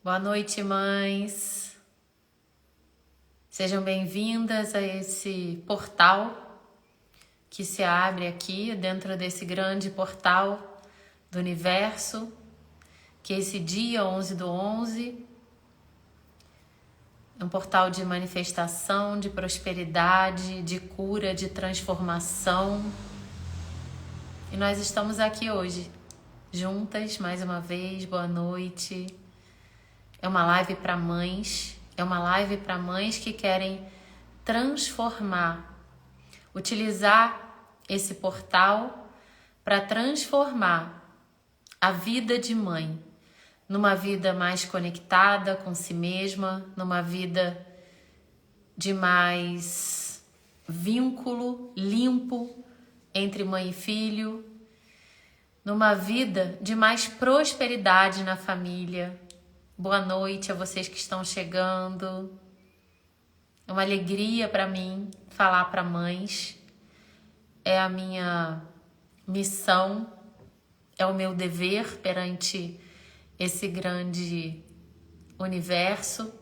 Boa noite, mães. Sejam bem-vindas a esse portal que se abre aqui dentro desse grande portal do universo, que esse dia 11/11 é um portal de manifestação, de prosperidade, de cura, de transformação. E nós estamos aqui hoje, juntas, mais uma vez. Boa noite. É uma live para mães, que querem transformar, utilizar esse portal para transformar a vida de mãe numa vida mais conectada com si mesma, numa vida de mais vínculo limpo entre mãe e filho, numa vida de mais prosperidade na família. Boa noite a vocês que estão chegando. É uma alegria para mim falar para mães. É a minha missão, é o meu dever perante esse grande universo.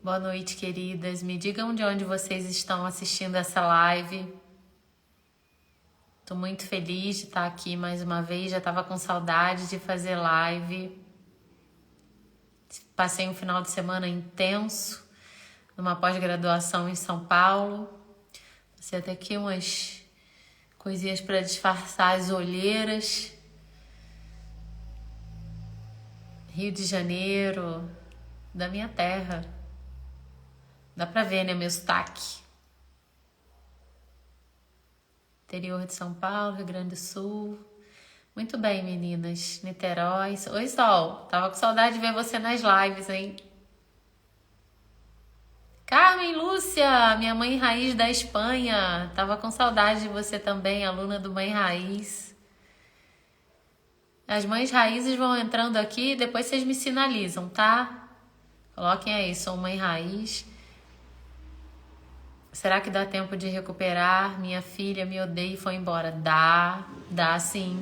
Boa noite, queridas. Me digam de onde vocês estão assistindo essa live. Estou muito feliz de estar aqui mais uma vez. Já estava com saudade de fazer live. Passei um final de semana intenso numa pós-graduação em São Paulo. Passei até aqui umas coisinhas para disfarçar as olheiras. Rio de Janeiro, da minha terra. Dá pra ver, né, meu sotaque. Interior de São Paulo, Rio Grande do Sul. Muito bem, meninas. Niterói. Oi, Sol. Tava com saudade de ver você nas lives, hein? Carmen Lúcia, minha mãe raiz da Espanha. Tava com saudade de você também, aluna do Mãe Raiz. As mães raízes vão entrando aqui e depois vocês me sinalizam, tá? Coloquem aí, sou mãe raiz. Será que dá tempo de recuperar? Minha filha me odeia e foi embora. Dá sim.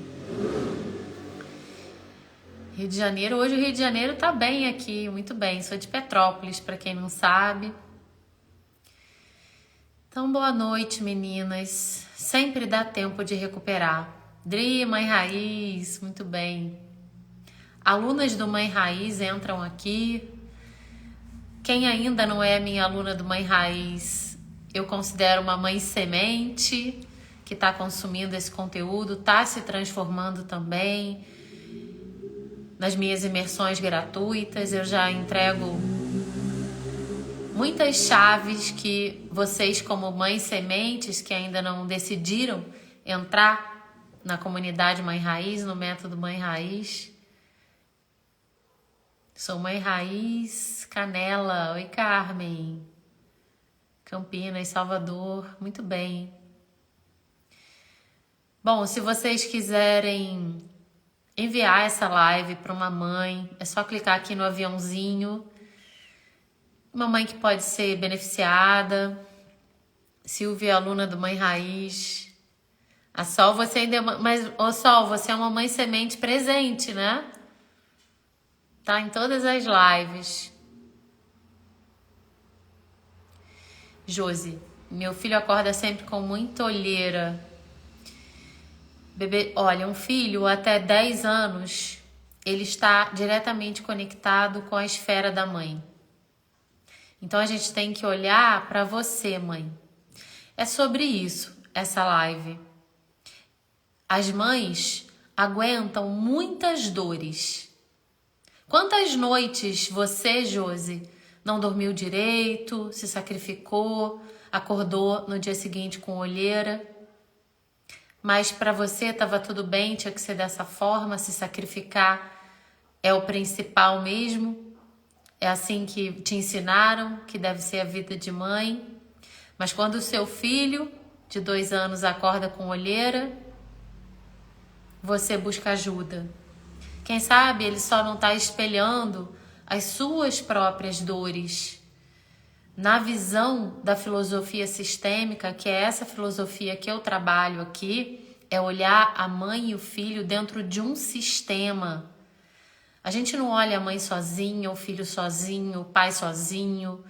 Rio de Janeiro, hoje o Rio de Janeiro tá bem aqui, muito bem. Sou de Petrópolis, para quem não sabe. Então, boa noite, meninas. Sempre dá tempo de recuperar. Dri, Mãe Raiz, muito bem. Alunas do Mãe Raiz entram aqui. Quem ainda não é minha aluna do Mãe Raiz, eu considero uma mãe semente que está consumindo esse conteúdo, está se transformando também. Nas minhas imersões gratuitas, eu já entrego muitas chaves que vocês, como mães sementes, que ainda não decidiram entrar na comunidade Mãe Raiz, no método Mãe Raiz. Sou Mãe Raiz, Canela. Oi, Carmen. Campinas, Salvador. Muito bem. Bom, se vocês quiserem enviar essa live para uma mãe, é só clicar aqui no aviãozinho. Uma mãe que pode ser beneficiada. Silvia, aluna do Mãe Raiz. A Sol, você ainda é mas, Sol, você é uma mãe semente presente, né? Tá em todas as lives. Josi, meu filho acorda sempre com muita olheira. Bebê, olha, um filho até 10 anos, ele está diretamente conectado com a esfera da mãe. Então a gente tem que olhar para você, mãe. É sobre isso, essa live. As mães aguentam muitas dores. Quantas noites você, Josi, não dormiu direito, se sacrificou, acordou no dia seguinte com olheira? Mas para você estava tudo bem, tinha que ser dessa forma, se sacrificar é o principal mesmo? É assim que te ensinaram que deve ser a vida de mãe? Mas quando o seu filho de 2 anos acorda com olheira, você busca ajuda. Quem sabe ele só não está espelhando as suas próprias dores. Na visão da filosofia sistêmica, que é essa filosofia que eu trabalho aqui, é olhar a mãe e o filho dentro de um sistema. A gente não olha a mãe sozinha, o filho sozinho, o pai sozinho.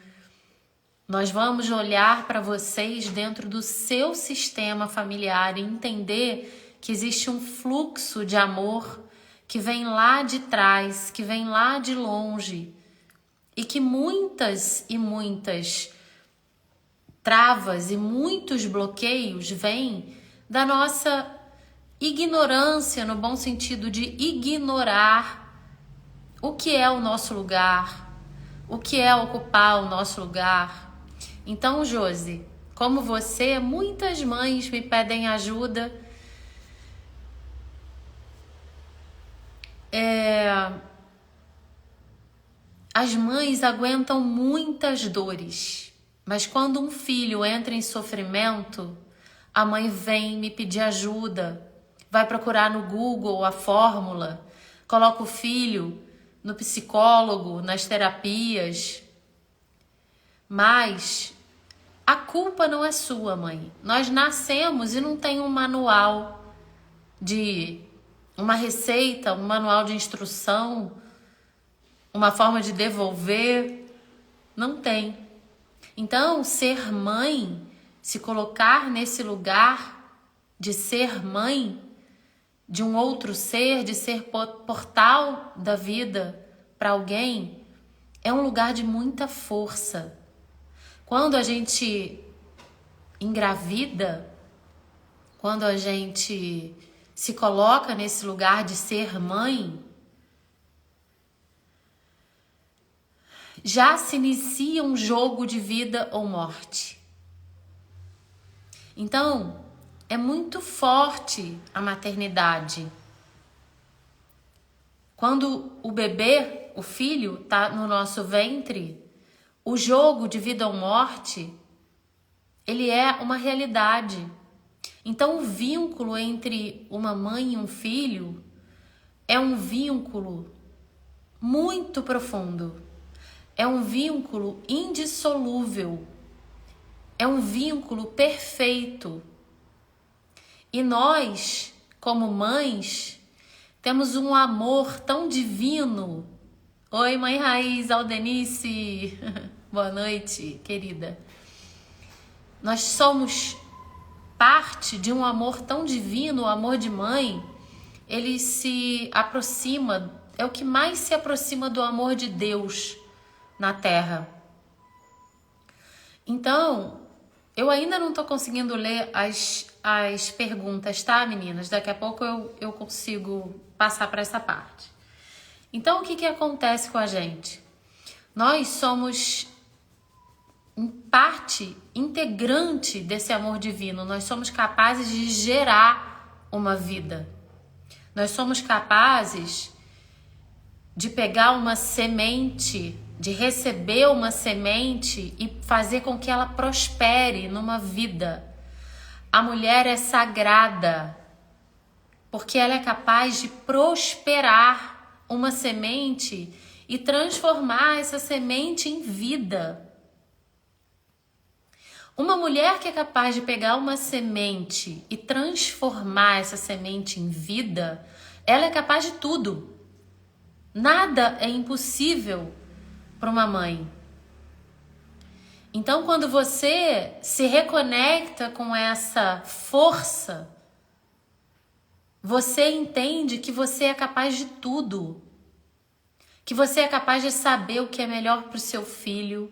Nós vamos olhar para vocês dentro do seu sistema familiar e entender que existe um fluxo de amor que vem lá de trás, que vem lá de longe, e que muitas e muitas travas e muitos bloqueios vêm da nossa ignorância, no bom sentido de ignorar o que é o nosso lugar, o que é ocupar o nosso lugar. Então, Josi, como você, muitas mães me pedem ajuda. As mães aguentam muitas dores, mas quando um filho entra em sofrimento, a mãe vem me pedir ajuda, vai procurar no Google a fórmula, coloca o filho no psicólogo, nas terapias. Mas a culpa não é sua, mãe. Nós nascemos e não tem um manual de uma receita, um manual de instrução, uma forma de devolver. Não tem. Então, ser mãe, se colocar nesse lugar de ser mãe de um outro ser, de ser portal da vida para alguém, é um lugar de muita força. Quando a gente engravida, quando a gente se coloca nesse lugar de ser mãe, já se inicia um jogo de vida ou morte. Então, é muito forte a maternidade. Quando o bebê, o filho, está no nosso ventre, o jogo de vida ou morte, ele é uma realidade. Então, o vínculo entre uma mãe e um filho é um vínculo muito profundo. É um vínculo indissolúvel. É um vínculo perfeito. E nós, como mães, temos um amor tão divino. Oi, mãe Raiz, Aldenice. Boa noite, querida. Nós somos parte de um amor tão divino, o amor de mãe. Ele se aproxima, é o que mais se aproxima do amor de Deus na Terra. Então, eu ainda não estou conseguindo ler as perguntas, tá, meninas? Daqui a pouco eu consigo passar para essa parte. Então, o que acontece com a gente? Nós somos parte integrante desse amor divino. Nós somos capazes de gerar uma vida. Nós somos capazes de pegar uma semente, de receber uma semente e fazer com que ela prospere numa vida. A mulher é sagrada porque ela é capaz de prosperar uma semente e transformar essa semente em vida. Uma mulher que é capaz de pegar uma semente e transformar essa semente em vida, ela é capaz de tudo. Nada é impossível para uma mãe. Então, quando você se reconecta com essa força, você entende que você é capaz de tudo. Que você é capaz de saber o que é melhor para o seu filho.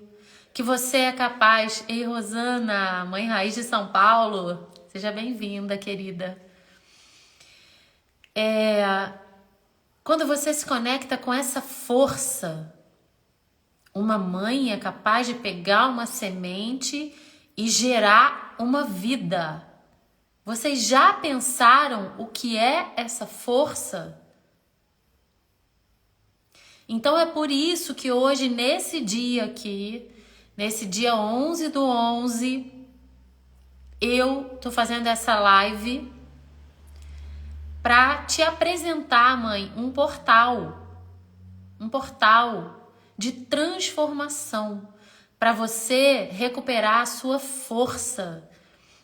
Que você é capaz... Ei, Rosana, mãe Raiz de São Paulo, seja bem-vinda, querida. Quando você se conecta com essa força, uma mãe é capaz de pegar uma semente e gerar uma vida. Vocês já pensaram o que é essa força? Então é por isso que hoje, nesse dia aqui, nesse dia 11/11, eu tô fazendo essa live para te apresentar, mãe, um portal de transformação para você recuperar a sua força,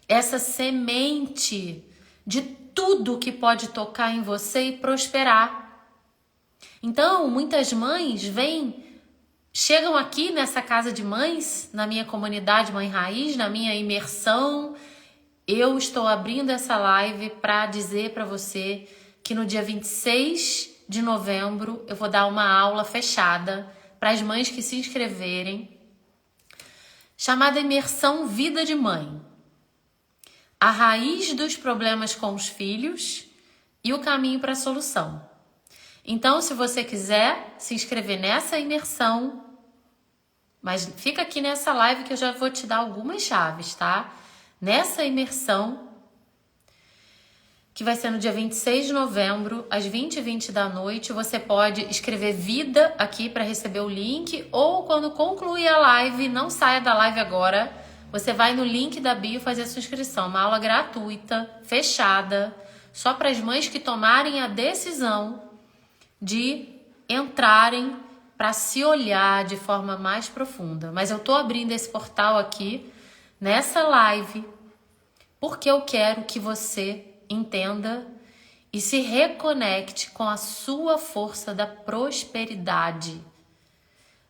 essa semente de tudo que pode tocar em você e prosperar. Então, muitas mães chegam aqui nessa casa de mães, na minha comunidade Mãe Raiz, na minha imersão. Eu estou abrindo essa live para dizer para você que no dia 26 de novembro eu vou dar uma aula fechada para as mães que se inscreverem, chamada Imersão Vida de Mãe. A raiz dos problemas com os filhos e o caminho para a solução. Então, se você quiser se inscrever nessa imersão, mas fica aqui nessa live que eu já vou te dar algumas chaves, tá? Nessa imersão, que vai ser no dia 26 de novembro, às 20h20 da noite, você pode escrever vida aqui para receber o link, ou quando concluir a live, não saia da live agora, você vai no link da bio fazer a sua inscrição. Uma aula gratuita, fechada, só para as mães que tomarem a decisão de entrarem para se olhar de forma mais profunda. Mas eu tô abrindo esse portal aqui, nessa live, porque eu quero que você entenda e se reconecte com a sua força da prosperidade.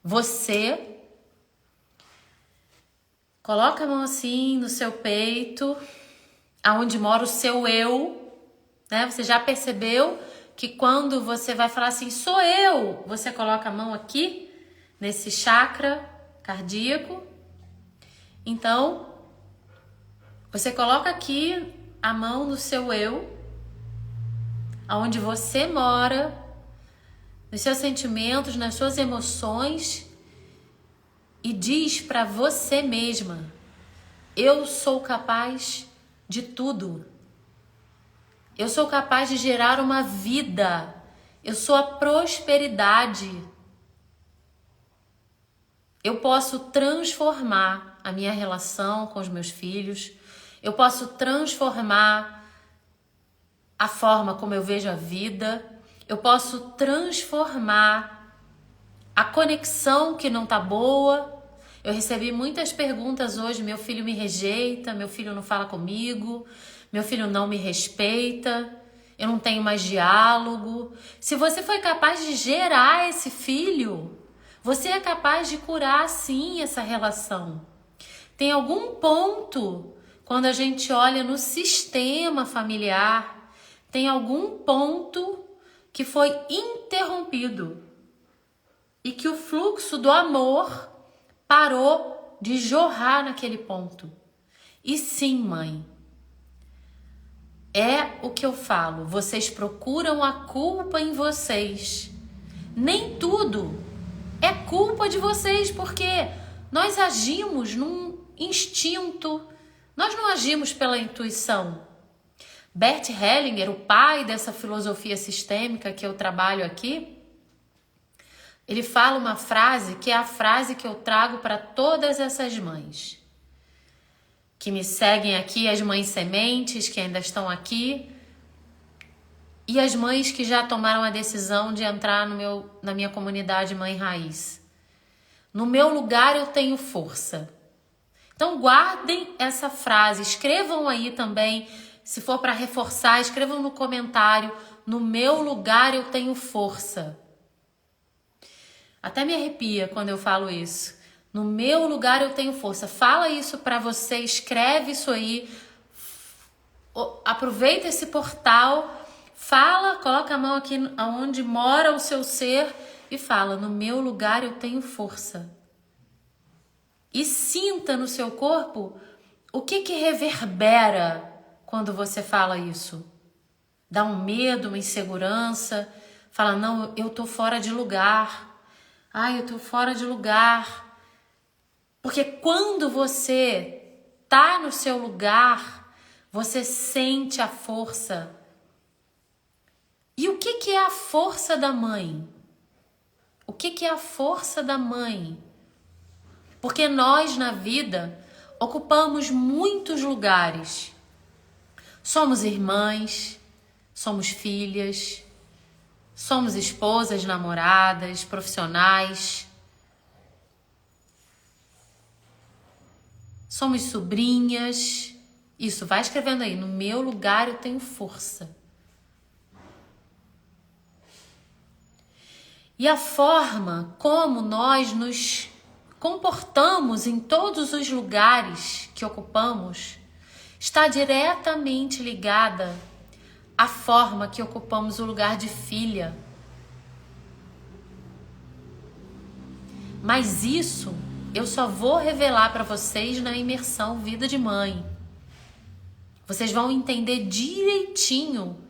Você coloca a mão assim no seu peito, aonde mora o seu eu, né? Você já percebeu que quando você vai falar assim, sou eu, você coloca a mão aqui, nesse chakra cardíaco. Então, você coloca aqui a mão no seu eu, aonde você mora, nos seus sentimentos, nas suas emoções, e diz para você mesma, eu sou capaz de tudo. Eu sou capaz de gerar uma vida. Eu sou a prosperidade. Eu posso transformar a minha relação com os meus filhos. Eu posso transformar a forma como eu vejo a vida. Eu posso transformar a conexão que não tá boa. Eu recebi muitas perguntas hoje. Meu filho me rejeita, meu filho não fala comigo, meu filho não me respeita, eu não tenho mais diálogo. Se você foi capaz de gerar esse filho, você é capaz de curar sim essa relação. Tem algum ponto, quando a gente olha no sistema familiar, tem algum ponto que foi interrompido e que o fluxo do amor parou de jorrar naquele ponto. E sim, mãe, é o que eu falo, vocês procuram a culpa em vocês. Nem tudo é culpa de vocês, porque nós agimos num instinto, nós não agimos pela intuição. Bert Hellinger, o pai dessa filosofia sistêmica que eu trabalho aqui, ele fala uma frase que é a frase que eu trago para todas essas mães que me seguem aqui, as mães sementes que ainda estão aqui e as mães que já tomaram a decisão de entrar na minha comunidade Mãe Raiz. No meu lugar eu tenho força. Então guardem essa frase, escrevam aí também, se for para reforçar, escrevam no comentário, no meu lugar eu tenho força. Até me arrepia quando eu falo isso. No meu lugar eu tenho força. Fala isso para você, escreve isso aí. Aproveita esse portal, fala, coloca a mão aqui onde mora o seu ser e fala, no meu lugar eu tenho força. E sinta no seu corpo o que reverbera quando você fala isso. Dá um medo, uma insegurança, fala, não, eu tô fora de lugar. Ai, eu tô fora de lugar. Porque quando você tá no seu lugar, você sente a força. E o que é a força da mãe? O que é a força da mãe? Porque nós, na vida, ocupamos muitos lugares. Somos irmãs, somos filhas, somos esposas, namoradas, profissionais. Somos sobrinhas. Isso, vai escrevendo aí. No meu lugar eu tenho força. E a forma como nós nos comportamos em todos os lugares que ocupamos está diretamente ligada à forma que ocupamos o lugar de filha. Mas isso eu só vou revelar para vocês na imersão Vida de Mãe. Vocês vão entender direitinho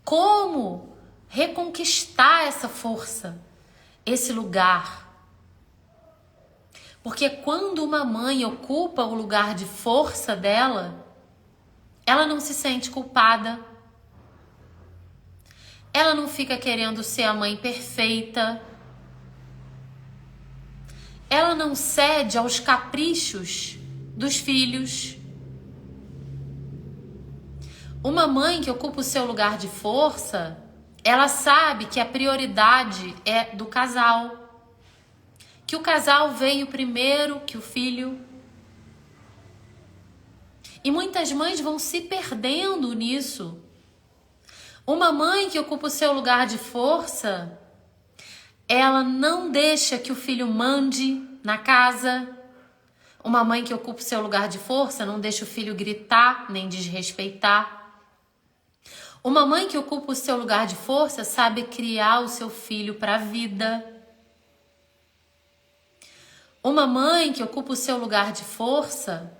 como reconquistar essa força, esse lugar. Porque quando uma mãe ocupa o lugar de força dela, ela não se sente culpada. Ela não fica querendo ser a mãe perfeita. Ela não cede aos caprichos dos filhos. Uma mãe que ocupa o seu lugar de força, ela sabe que a prioridade é do casal. Que o casal veio primeiro que o filho. E muitas mães vão se perdendo nisso. Uma mãe que ocupa o seu lugar de força, ela não deixa que o filho mande na casa. Uma mãe que ocupa o seu lugar de força não deixa o filho gritar nem desrespeitar. Uma mãe que ocupa o seu lugar de força sabe criar o seu filho para a vida. Uma mãe que ocupa o seu lugar de força,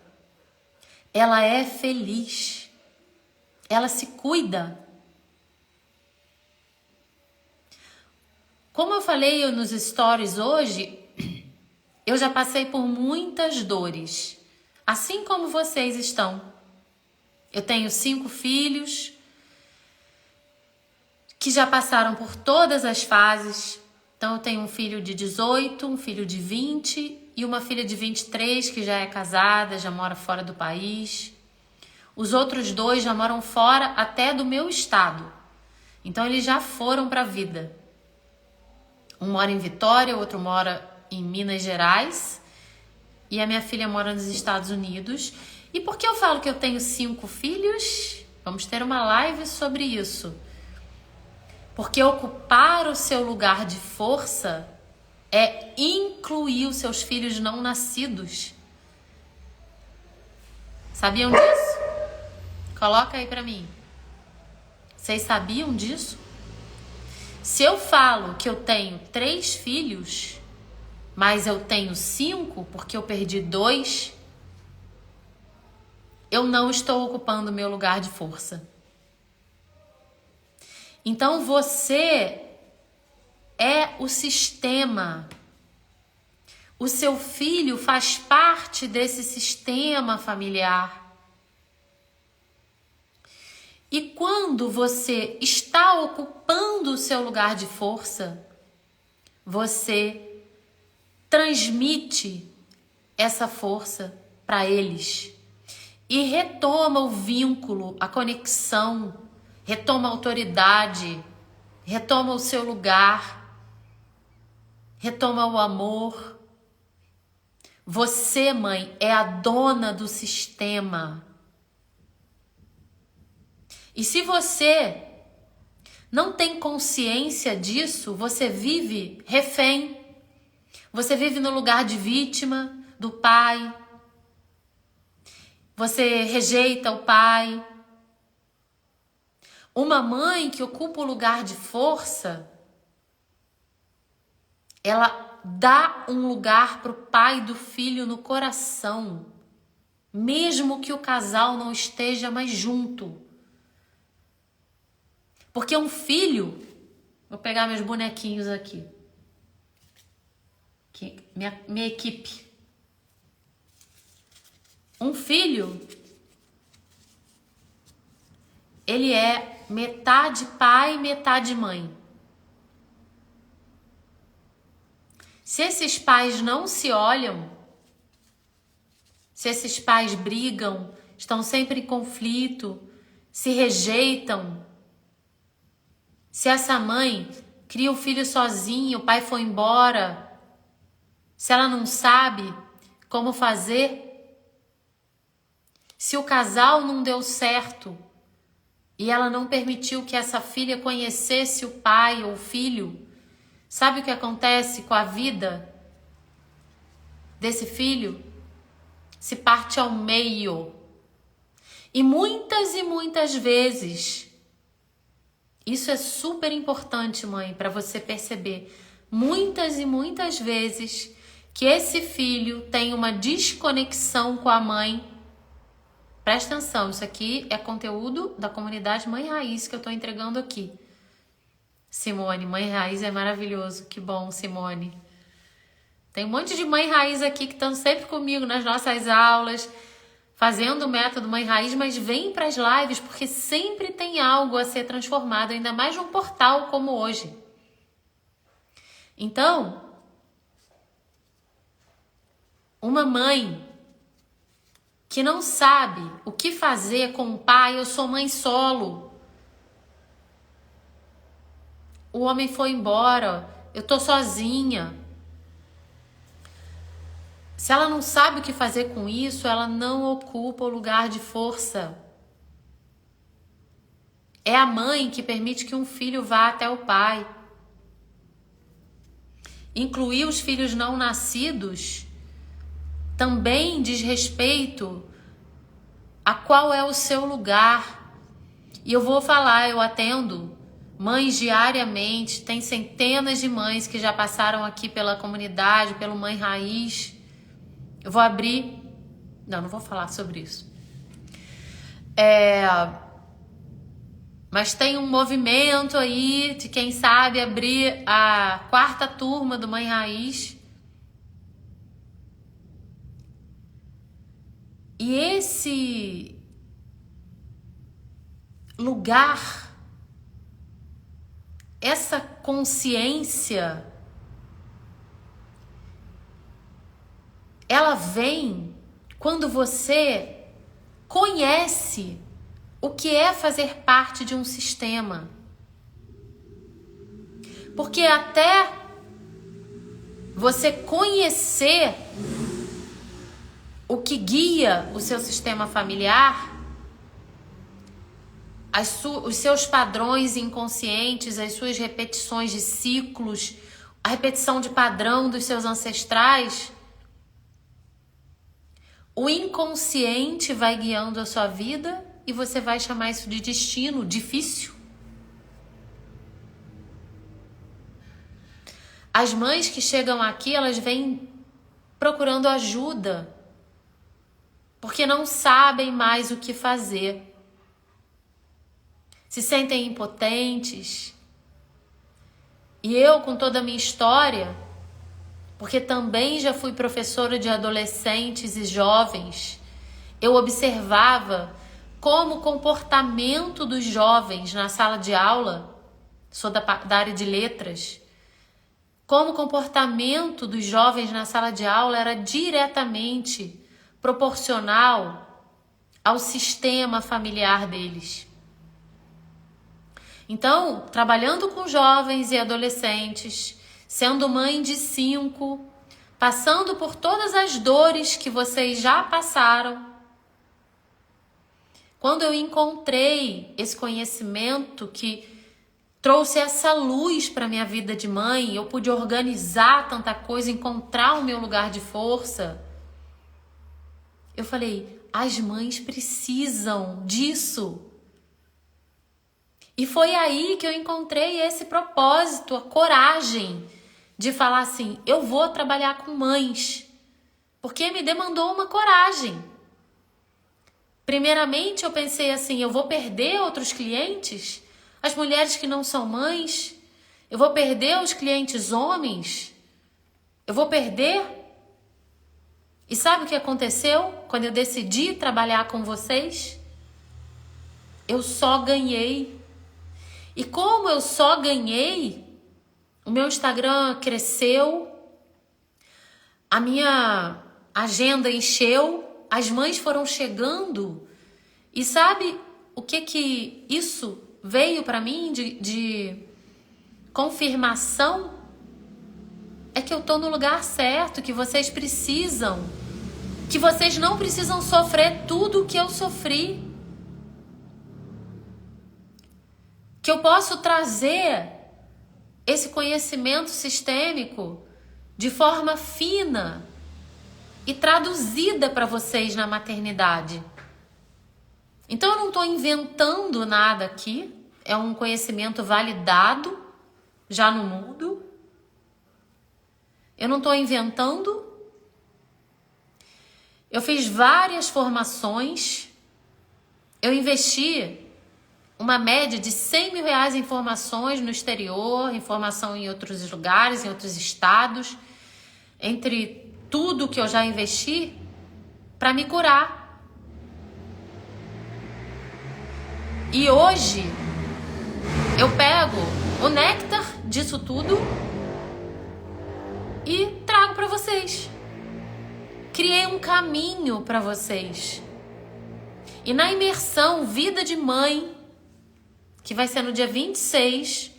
ela é feliz. Ela se cuida. Como eu falei nos stories hoje, eu já passei por muitas dores, assim como vocês estão. Eu tenho 5 filhos que já passaram por todas as fases. Então eu tenho um filho de 18, um filho de 20 e uma filha de 23 que já é casada, já mora fora do país. Os outros 2 já moram fora até do meu estado. Então eles já foram para a vida. Um mora em Vitória, o outro mora em Minas Gerais e a minha filha mora nos Estados Unidos. E por que eu falo que eu tenho 5 filhos? Vamos ter uma live sobre isso. Porque ocupar o seu lugar de força é incluir os seus filhos não nascidos. Sabiam disso? Coloca aí pra mim. Vocês sabiam disso? Se eu falo que eu tenho 3 filhos, mas eu tenho 5 porque eu perdi 2, eu não estou ocupando o meu lugar de força. Então você é o sistema. O seu filho faz parte desse sistema familiar. E quando você está ocupando o seu lugar de força, você transmite essa força para eles e retoma o vínculo, a conexão, retoma a autoridade, retoma o seu lugar, retoma o amor. Você, mãe, é a dona do sistema. E se você não tem consciência disso, você vive refém. Você vive no lugar de vítima do pai. Você rejeita o pai. Uma mãe que ocupa o lugar de força, ela dá um lugar para o pai do filho no coração, mesmo que o casal não esteja mais junto. Porque um filho, vou pegar meus bonequinhos aqui, minha equipe. Um filho, ele é metade pai, metade mãe. Se esses pais não se olham, se esses pais brigam, estão sempre em conflito, se rejeitam, se essa mãe cria o filho sozinha, o pai foi embora, se ela não sabe como fazer, se o casal não deu certo e ela não permitiu que essa filha conhecesse o pai ou o filho, Sabe o que acontece com a vida desse filho? Se parte ao meio. E muitas vezes, isso é super importante, mãe, para você perceber. Muitas vezes que esse filho tem uma desconexão com a mãe. Presta atenção, isso aqui é conteúdo da comunidade Mãe Raiz que eu estou entregando aqui. Simone, Mãe Raiz é maravilhoso. Que bom, Simone. Tem um monte de Mãe Raiz aqui que estão sempre comigo nas nossas aulas, fazendo o método Mãe Raiz, mas vem para as lives porque sempre tem algo a ser transformado, ainda mais num portal como hoje. Então, uma mãe que não sabe o que fazer com o pai, eu sou mãe solo. O homem foi embora, eu tô sozinha. Se ela não sabe o que fazer com isso, ela não ocupa o lugar de força. É a mãe que permite que um filho vá até o pai. Incluir os filhos não nascidos também diz respeito a qual é o seu lugar. E eu vou falar, eu atendo mães diariamente, tem centenas de mães que já passaram aqui pela comunidade, pelo Mãe Raiz. Eu vou abrir... Não vou falar sobre isso. Mas tem um movimento aí de quem sabe abrir a 4ª turma do Mãe Raiz. E esse lugar, essa consciência, ela vem quando você conhece o que é fazer parte de um sistema. Porque até você conhecer o que guia o seu sistema familiar, os seus padrões inconscientes, as suas repetições de ciclos, a repetição de padrão dos seus ancestrais, o inconsciente vai guiando a sua vida e você vai chamar isso de destino difícil. As mães que chegam aqui, elas vêm procurando ajuda, porque não sabem mais o que fazer. Se sentem impotentes. E eu, com toda a minha história, porque também já fui professora de adolescentes e jovens, eu observava como o comportamento dos jovens na sala de aula, sou da área de letras, como o comportamento dos jovens na sala de aula era diretamente proporcional ao sistema familiar deles. Então, trabalhando com jovens e adolescentes, sendo mãe de 5, passando por todas as dores que vocês já passaram, quando eu encontrei esse conhecimento que trouxe essa luz para minha vida de mãe, eu pude organizar tanta coisa, encontrar o meu lugar de força, eu falei, as mães precisam disso. E foi aí que eu encontrei esse propósito, a coragem de falar assim, eu vou trabalhar com mães, porque me demandou uma coragem. Primeiramente eu pensei assim, eu vou perder outros clientes, as mulheres que não são mães, eu vou perder os clientes homens, eu vou perder. E sabe o que aconteceu quando eu decidi trabalhar com vocês? Eu só ganhei. E como eu só ganhei, o meu Instagram cresceu, a minha agenda encheu, as mães foram chegando. E sabe o que isso veio para mim de confirmação? É que eu tô no lugar certo, que vocês precisam, que vocês não precisam sofrer tudo o que eu sofri. Que eu posso trazer esse conhecimento sistêmico de forma fina e traduzida para vocês na maternidade. Então eu não estou inventando nada aqui, é um conhecimento validado já no mundo. Eu não estou inventando. Eu fiz várias formações. Eu investi uma média de 100 mil reais em formações no exterior, em formação em outros lugares, em outros estados, entre tudo que eu já investi para me curar. E hoje eu pego o néctar disso tudo e trago para vocês. Criei um caminho para vocês. E na imersão Vida de Mãe, que vai ser no dia 26,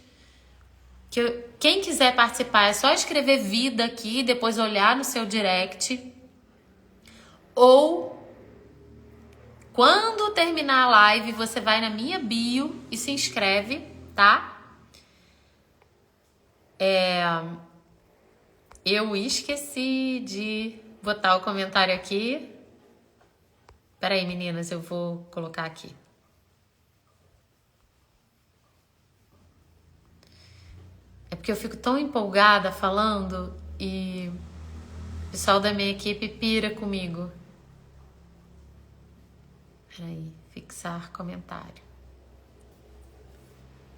quem quiser participar é só escrever vida aqui, depois olhar no seu direct. Ou quando terminar a live, você vai na minha bio e se inscreve, tá? Eu esqueci de botar o comentário aqui. Peraí, meninas, eu vou colocar aqui. É porque eu fico tão empolgada falando e o pessoal da minha equipe pira comigo. Peraí, fixar comentário.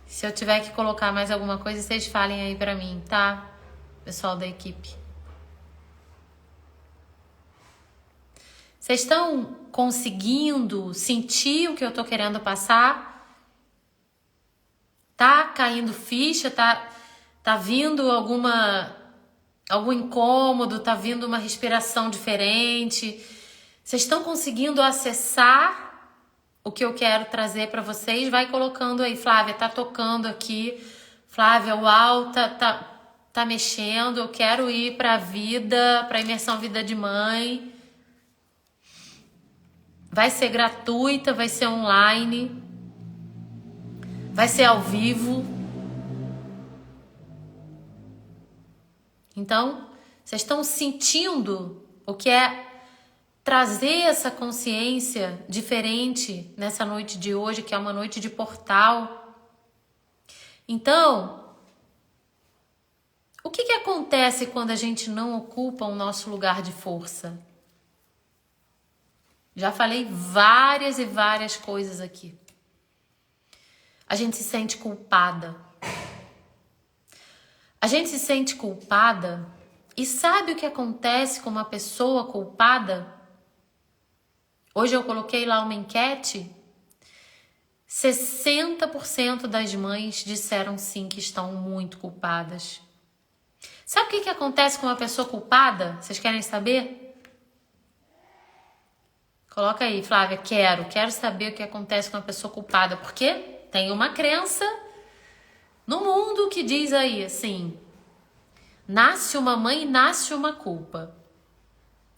Se eu tiver que colocar mais alguma coisa, vocês falem aí pra mim, tá? Pessoal da equipe. Vocês estão conseguindo sentir o que eu tô querendo passar? Tá caindo ficha? Tá vindo algum incômodo? Tá vindo uma respiração diferente? Vocês estão conseguindo acessar o que eu quero trazer para vocês? Vai colocando aí, Flávia, tá tocando aqui. Flávia, uau, tá mexendo. Eu quero ir pra vida, pra imersão Vida de Mãe. Vai ser gratuita, vai ser online, vai ser ao vivo. Então, vocês estão sentindo o que é trazer essa consciência diferente nessa noite de hoje, que é uma noite de portal. Então, o que acontece quando a gente não ocupa o nosso lugar de força? Já falei várias e várias coisas aqui. A gente se sente culpada. A gente se sente culpada e sabe o que acontece com uma pessoa culpada? Hoje eu coloquei lá uma enquete. 60% das mães disseram sim que estão muito culpadas. Sabe o que acontece com uma pessoa culpada? Vocês querem saber? Coloca aí, Flávia, quero saber o que acontece com uma pessoa culpada, porque tem uma crença no mundo que diz aí assim, nasce uma mãe, nasce uma culpa.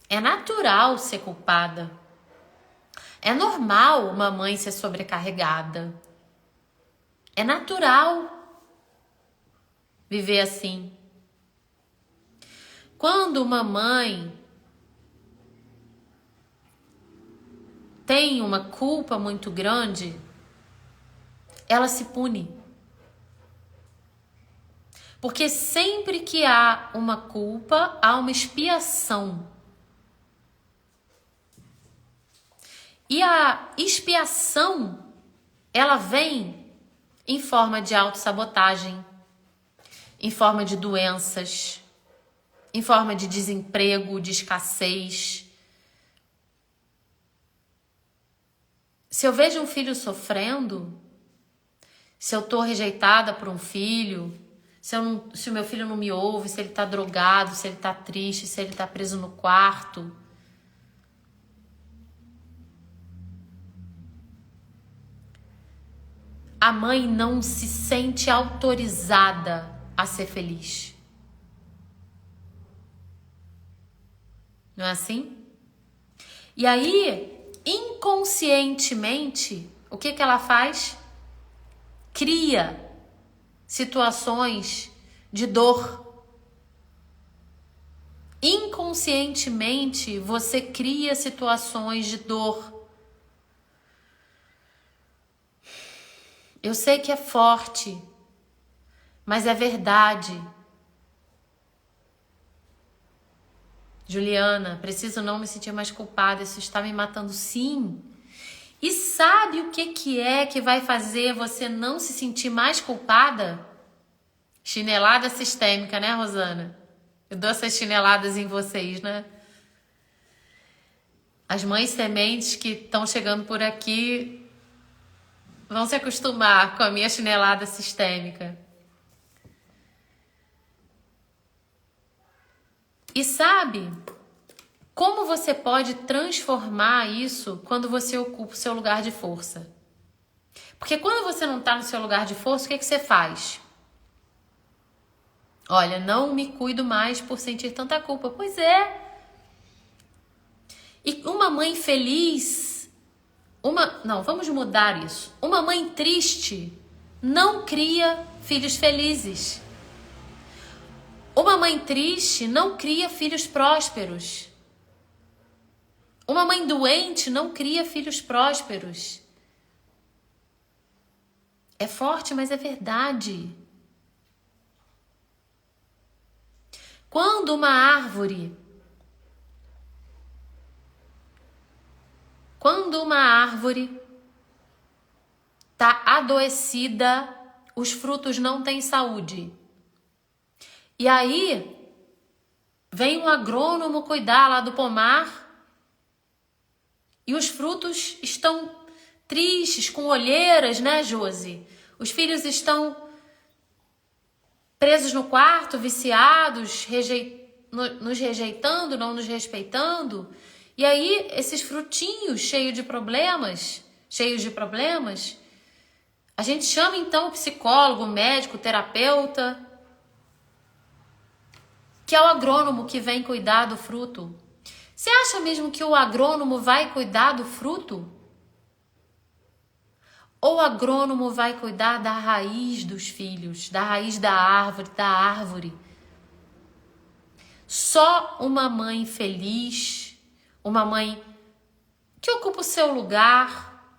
É natural ser culpada. É normal uma mãe ser sobrecarregada. É natural viver assim. Quando uma mãe tem uma culpa muito grande, ela se pune. Porque sempre que há uma culpa, há uma expiação. E a expiação, ela vem em forma de autossabotagem, em forma de doenças, em forma de desemprego, de escassez. Se eu vejo um filho sofrendo, se eu tô rejeitada por um filho, se o meu filho não me ouve, se ele tá drogado, se ele tá triste, se ele tá preso no quarto, a mãe não se sente autorizada a ser feliz. Não é assim? E aí, inconscientemente, o que ela faz? Cria situações de dor. Inconscientemente, você cria situações de dor. Eu sei que é forte, mas é verdade. Juliana, preciso não me sentir mais culpada, isso está me matando, sim. E sabe o que é que vai fazer você não se sentir mais culpada? Chinelada sistêmica, né, Rosana? Eu dou essas chineladas em vocês, né? As mães sementes que estão chegando por aqui vão se acostumar com a minha chinelada sistêmica. E sabe como você pode transformar isso quando você ocupa o seu lugar de força? Porque quando você não está no seu lugar de força, o que você faz? Olha, não me cuido mais por sentir tanta culpa. Pois é. E uma mãe feliz, não, vamos mudar isso. Uma mãe triste não cria filhos felizes. Uma mãe triste não cria filhos prósperos. Uma mãe doente não cria filhos prósperos. É forte, mas é verdade. Quando uma árvore está adoecida, os frutos não têm saúde. E aí, vem um agrônomo cuidar lá do pomar e os frutos estão tristes, com olheiras, né, Josi? Os filhos estão presos no quarto, viciados, nos rejeitando, não nos respeitando. E aí, esses frutinhos cheios de problemas, a gente chama então o psicólogo, o médico, o terapeuta, que é o agrônomo que vem cuidar do fruto. Você acha mesmo que o agrônomo vai cuidar do fruto? Ou o agrônomo vai cuidar da raiz dos filhos, da raiz da árvore? Só uma mãe feliz, uma mãe que ocupa o seu lugar,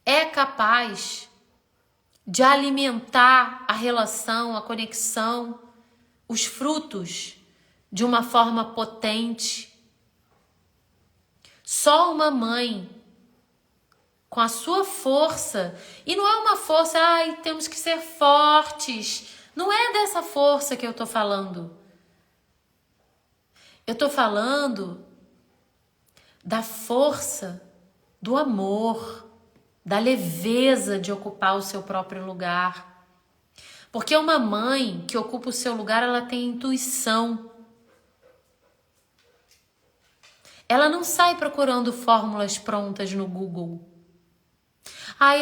é capaz de alimentar a relação, a conexão, os frutos de uma forma potente. Só uma mãe com a sua força, e não é uma força, temos que ser fortes. Não é dessa força que eu tô falando. Eu tô falando da força do amor, da leveza de ocupar o seu próprio lugar. Porque uma mãe que ocupa o seu lugar, ela tem intuição. Ela não sai procurando fórmulas prontas no Google.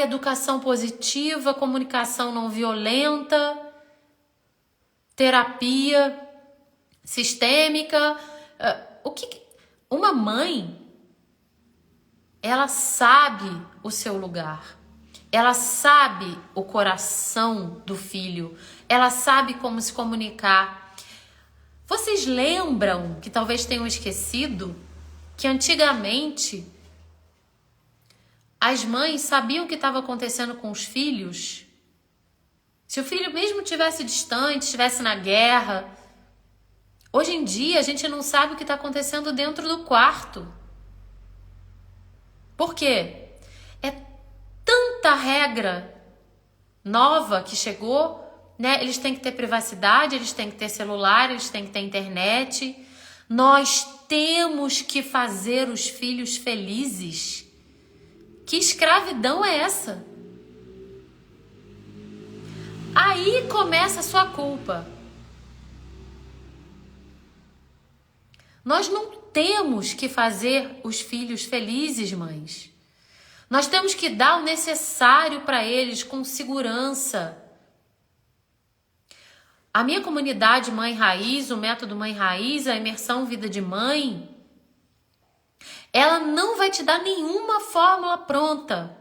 Educação positiva, comunicação não violenta, terapia sistêmica. Uma mãe, ela sabe o seu lugar. Ela sabe o coração do filho. Ela sabe como se comunicar. Vocês lembram, que talvez tenham esquecido, que antigamente as mães sabiam o que estava acontecendo com os filhos? Se o filho mesmo estivesse distante, estivesse na guerra. Hoje em dia a gente não sabe o que está acontecendo dentro do quarto. Por quê? É tanta regra nova que chegou, né? Eles têm que ter privacidade, eles têm que ter celular, eles têm que ter internet. Nós temos que fazer os filhos felizes. Que escravidão é essa? Aí começa a sua culpa. Nós não temos que fazer os filhos felizes, mães. Nós temos que dar o necessário para eles com segurança. A minha comunidade Mãe Raiz, o método Mãe Raiz, a imersão Vida de Mãe, ela não vai te dar nenhuma fórmula pronta.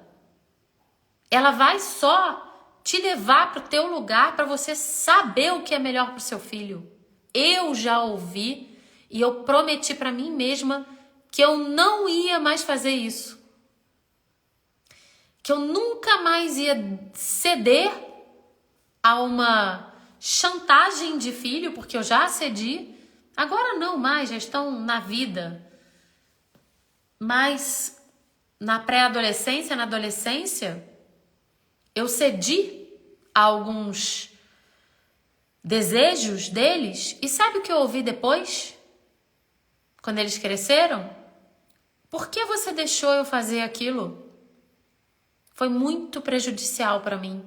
Ela vai só te levar para o teu lugar para você saber o que é melhor para o seu filho. Eu já ouvi e eu prometi para mim mesma que eu não ia mais fazer isso. Que eu nunca mais ia ceder a uma chantagem de filho, porque eu já cedi. Agora não mais, já estão na vida. Mas na pré-adolescência, na adolescência, eu cedi a alguns desejos deles. E sabe o que eu ouvi depois? Quando eles cresceram? Por que você deixou eu fazer aquilo? Foi muito prejudicial para mim.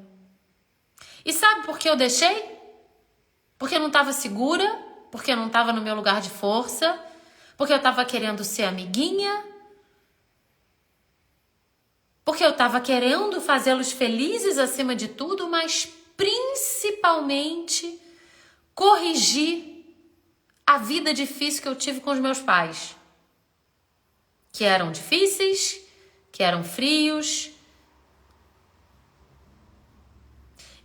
E sabe por que eu deixei? Porque eu não estava segura, porque eu não estava no meu lugar de força, porque eu estava querendo ser amiguinha, porque eu estava querendo fazê-los felizes acima de tudo, mas principalmente corrigir a vida difícil que eu tive com os meus pais. Que eram difíceis, que eram frios.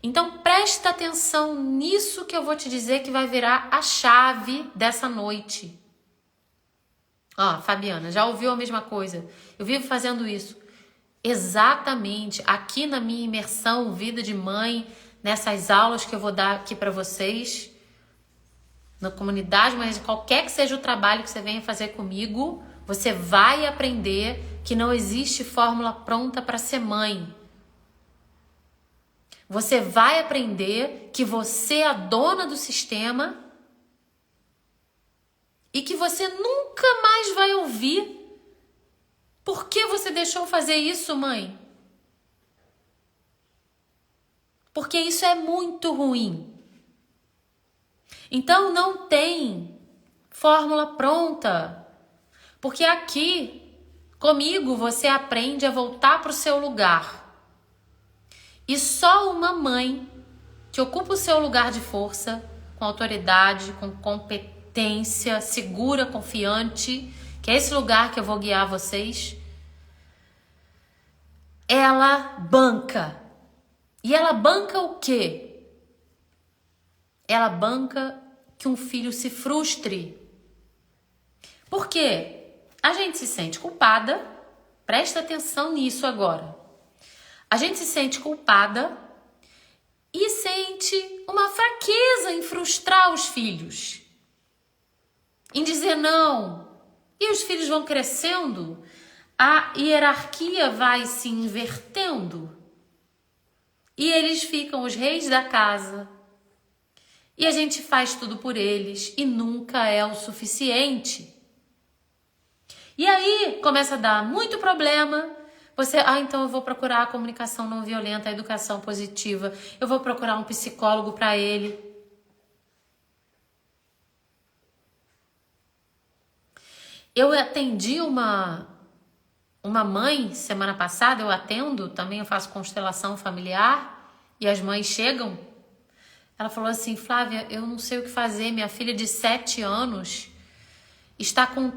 Então presta atenção nisso que eu vou te dizer que vai virar a chave dessa noite. Ó, Fabiana, já ouviu a mesma coisa? Eu vivo fazendo isso. Exatamente, aqui na minha imersão Vida de Mãe, nessas aulas que eu vou dar aqui para vocês, na comunidade, mas qualquer que seja o trabalho que você venha fazer comigo, você vai aprender que não existe fórmula pronta para ser mãe. Você vai aprender que você é a dona do sistema e que você nunca mais vai ouvir: por que você deixou fazer isso, mãe? Porque isso é muito ruim. Então não tem fórmula pronta. Porque aqui, comigo, você aprende a voltar para o seu lugar. E só uma mãe que ocupa o seu lugar de força, com autoridade, com competência, segura, confiante, que é esse lugar que eu vou guiar vocês, ela banca. E ela banca o quê? Ela banca que um filho se frustre. Por quê? A gente se sente culpada. Presta atenção nisso agora. A gente se sente culpada e sente uma fraqueza em frustrar os filhos. Em dizer não. E os filhos vão crescendo, a hierarquia vai se invertendo. E eles ficam os reis da casa. E a gente faz tudo por eles e nunca é o suficiente. E aí começa a dar muito problema. Você, então eu vou procurar a comunicação não violenta, a educação positiva. Eu vou procurar um psicólogo para ele. Eu atendi uma mãe semana passada, eu atendo, também eu faço constelação familiar e as mães chegam. Ela falou assim: Flávia, eu não sei o que fazer, minha filha de 7 anos está com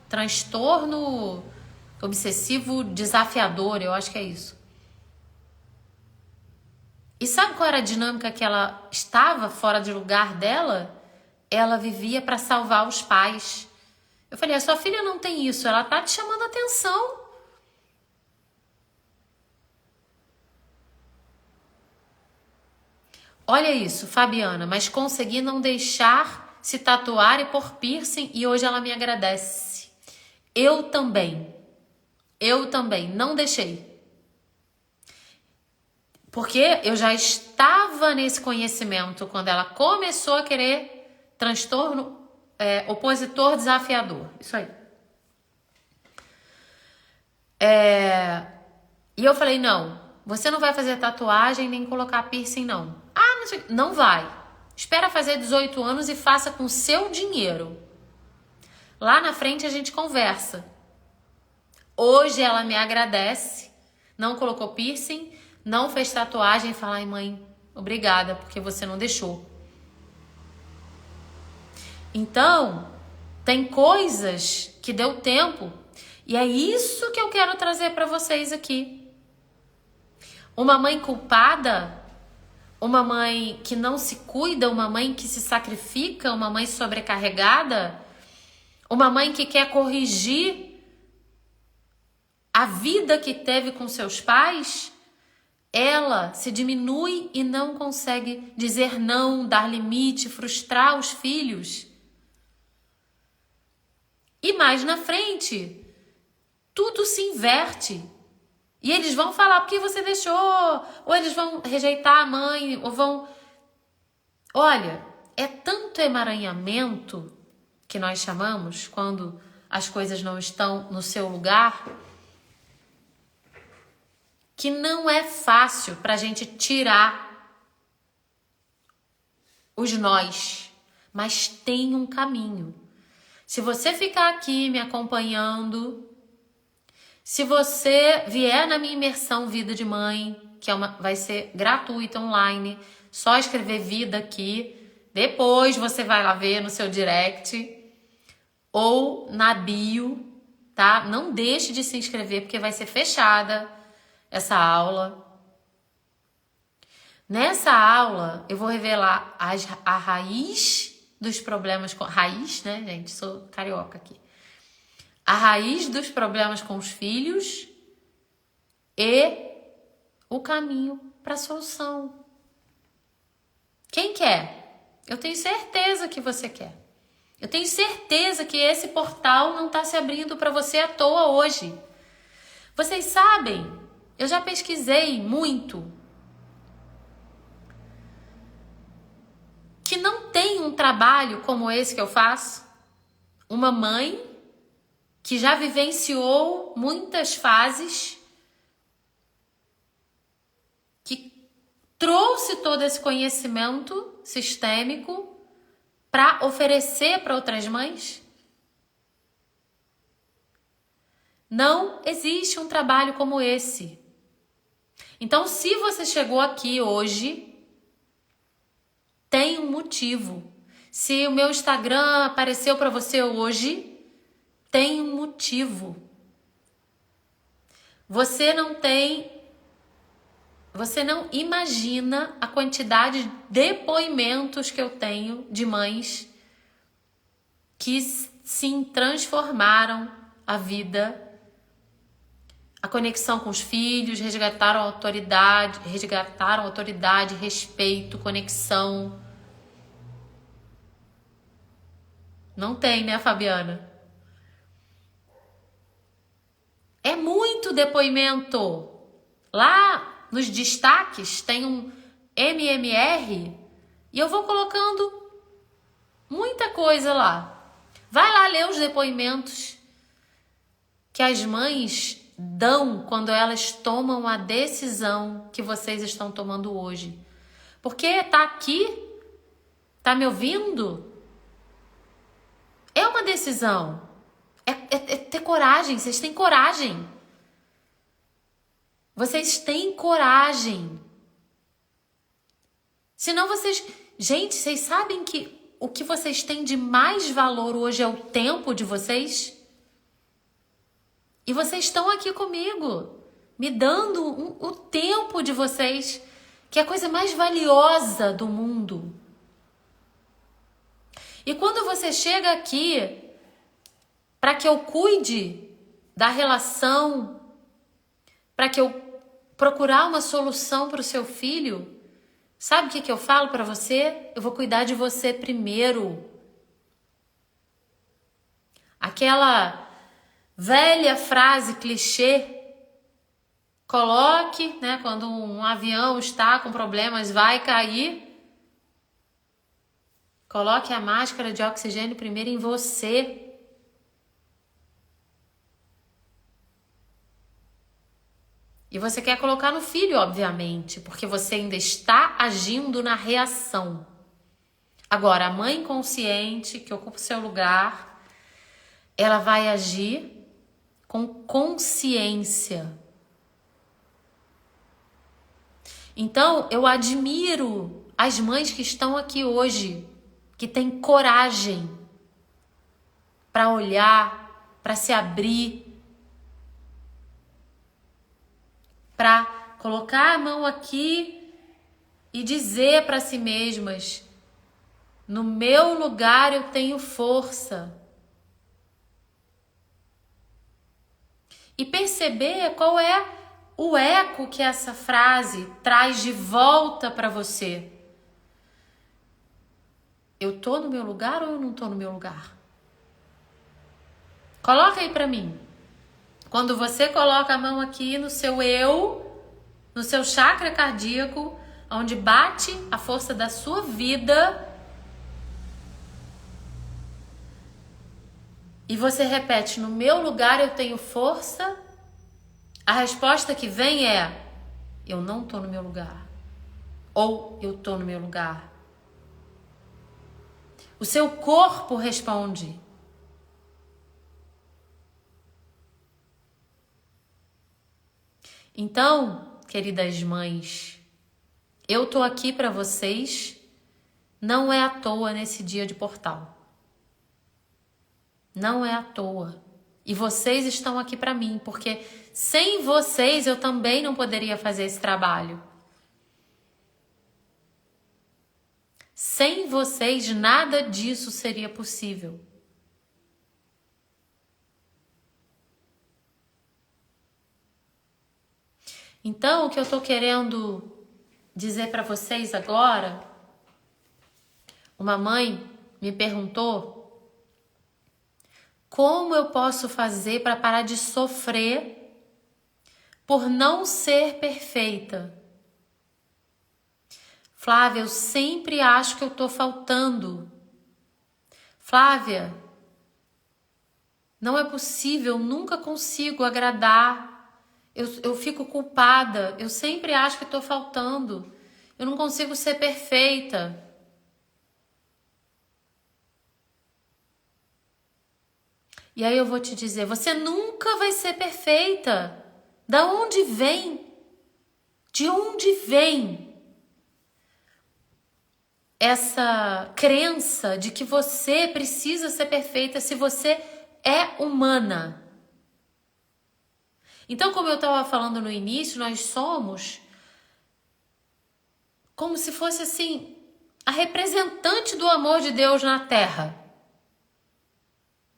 transtorno obsessivo desafiador, eu acho que é isso. E sabe qual era a dinâmica que ela estava fora de lugar dela? Ela vivia para salvar os pais. Eu falei: a sua filha não tem isso, ela tá te chamando a atenção. Olha isso, Fabiana, mas consegui não deixar se tatuar e pôr piercing e hoje ela me agradece. Eu também não deixei. Porque eu já estava nesse conhecimento quando ela começou a querer transtorno opositor desafiador. Isso aí. E eu falei: não, você não vai fazer tatuagem nem colocar piercing, não. Ah, não sei. Não vai. Espera fazer 18 anos e faça com seu dinheiro. Lá na frente a gente conversa. Hoje ela me agradece, não colocou piercing, não fez tatuagem e fala: ai, mãe, obrigada, porque você não deixou. Então, tem coisas que deu tempo e é isso que eu quero trazer para vocês aqui. Uma mãe culpada? Uma mãe que não se cuida? Uma mãe que se sacrifica? Uma mãe sobrecarregada? Uma mãe que quer corrigir a vida que teve com seus pais? Ela se diminui e não consegue dizer não, dar limite, frustrar os filhos. E mais na frente, tudo se inverte. E eles vão falar, por que você deixou? Ou eles vão rejeitar a mãe, ou vão... Olha, é tanto emaranhamento que nós chamamos, quando as coisas não estão no seu lugar, que não é fácil para a gente tirar os nós, mas tem um caminho. Se você ficar aqui me acompanhando, se você vier na minha imersão Vida de Mãe, que vai ser gratuita online, só escrever vida aqui, depois você vai lá ver no seu direct ou na bio, tá? Não deixe de se inscrever porque vai ser fechada essa aula. Nessa aula eu vou revelar a raiz dos problemas com... Raiz, né, gente? Sou carioca aqui. A raiz dos problemas com os filhos e o caminho para a solução. Quem quer? Eu tenho certeza que você quer. Eu tenho certeza que esse portal não está se abrindo para você à toa hoje. Vocês sabem, eu já pesquisei muito que não tem um trabalho como esse que eu faço. Uma mãe que já vivenciou muitas fases, que trouxe todo esse conhecimento sistêmico para oferecer para outras mães. Não existe um trabalho como esse. Então, se você chegou aqui hoje, tem um motivo. Se o meu Instagram apareceu para você hoje, tem um motivo. Você não imagina a quantidade de depoimentos que eu tenho de mães que sim transformaram a vida, a conexão com os filhos, resgataram autoridade, respeito, conexão. Não tem, né, Fabiana? É muito depoimento. Lá nos destaques tem um MMR e eu vou colocando muita coisa lá. Vai lá ler os depoimentos que as mães dão quando elas tomam a decisão que vocês estão tomando hoje. Porque tá aqui, tá me ouvindo? É uma decisão. É ter coragem. Vocês têm coragem. Vocês têm coragem. Senão vocês... Gente, vocês sabem que o que vocês têm de mais valor hoje é o tempo de vocês? E vocês estão aqui comigo, me dando o tempo de vocês, que é a coisa mais valiosa do mundo. E quando você chega aqui para que eu cuide da relação, para que eu procurar uma solução para o seu filho, sabe o que eu falo para você? Eu vou cuidar de você primeiro. Aquela velha frase clichê, coloque, né, quando um avião está com problemas, vai cair, coloque a máscara de oxigênio primeiro em você. E você quer colocar no filho, obviamente, porque você ainda está agindo na reação. Agora, a mãe consciente, que ocupa o seu lugar, ela vai agir com consciência. Então, eu admiro as mães que estão aqui hoje, que têm coragem para olhar, para se abrir, para colocar a mão aqui e dizer para si mesmas: no meu lugar eu tenho força. E perceber qual é o eco que essa frase traz de volta para você. Eu tô no meu lugar ou eu não tô no meu lugar? Coloca aí para mim. Quando você coloca a mão aqui no seu eu, no seu chakra cardíaco, onde bate a força da sua vida, e você repete: no meu lugar eu tenho força, a resposta que vem é: eu não tô no meu lugar. Ou eu tô no meu lugar. O seu corpo responde. Então, queridas mães, eu tô aqui para vocês, não é à toa nesse dia de portal. Não é à toa. E vocês estão aqui para mim, porque sem vocês eu também não poderia fazer esse trabalho. Sem vocês nada disso seria possível. Então, o que eu tô querendo dizer para vocês agora, uma mãe me perguntou: como eu posso fazer para parar de sofrer por não ser perfeita? Flávia, eu sempre acho que eu tô faltando. Flávia, não é possível, eu nunca consigo agradar. Eu fico culpada, eu sempre acho que tô faltando. Eu não consigo ser perfeita. E aí eu vou te dizer, você nunca vai ser perfeita. Da onde vem? De onde vem essa crença de que você precisa ser perfeita se você é humana? Então, como eu estava falando no início, nós somos como se fosse assim, a representante do amor de Deus na Terra.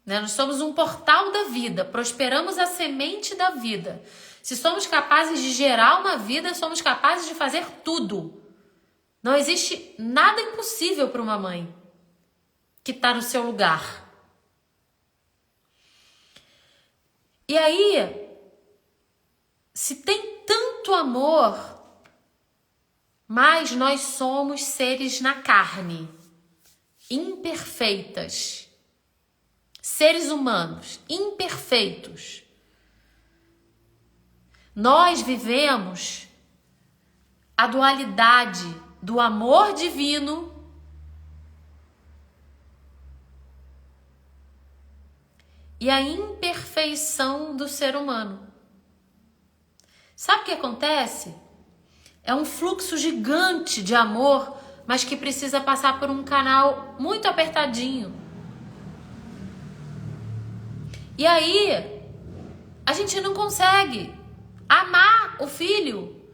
Nós somos um portal da vida, prosperamos a semente da vida. Se somos capazes de gerar uma vida, somos capazes de fazer tudo. Não existe nada impossível para uma mãe que está no seu lugar. E aí, se tem tanto amor, mas nós somos seres na carne, imperfeitas. Seres humanos imperfeitos. Nós vivemos a dualidade do amor divino e a imperfeição do ser humano. Sabe o que acontece? É um fluxo gigante de amor, mas que precisa passar por um canal muito apertadinho. E aí, a gente não consegue amar o filho,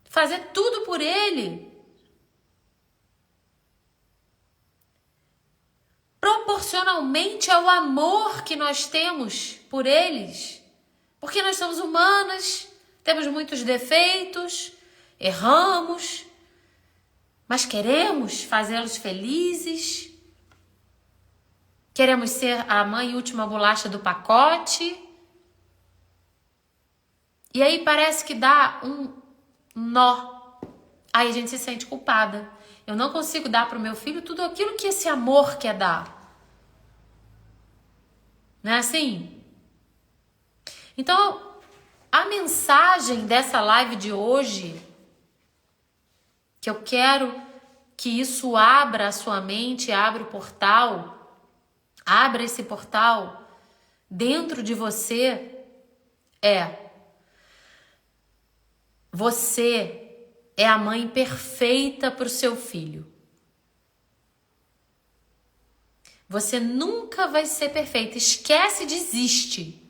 fazer tudo por ele, proporcionalmente ao amor que nós temos por eles. Porque nós somos humanas, temos muitos defeitos, erramos, mas queremos fazê-los felizes. Queremos ser a mãe última bolacha do pacote. E aí parece que dá um nó. Aí a gente se sente culpada. Eu não consigo dar para o meu filho tudo aquilo que esse amor quer dar. Não é assim? Então, a mensagem dessa live de hoje, que eu quero que isso abra a sua mente, abra o portal, abra esse portal dentro de você, você é a mãe perfeita para o seu filho. Você nunca vai ser perfeita. Esquece, desiste.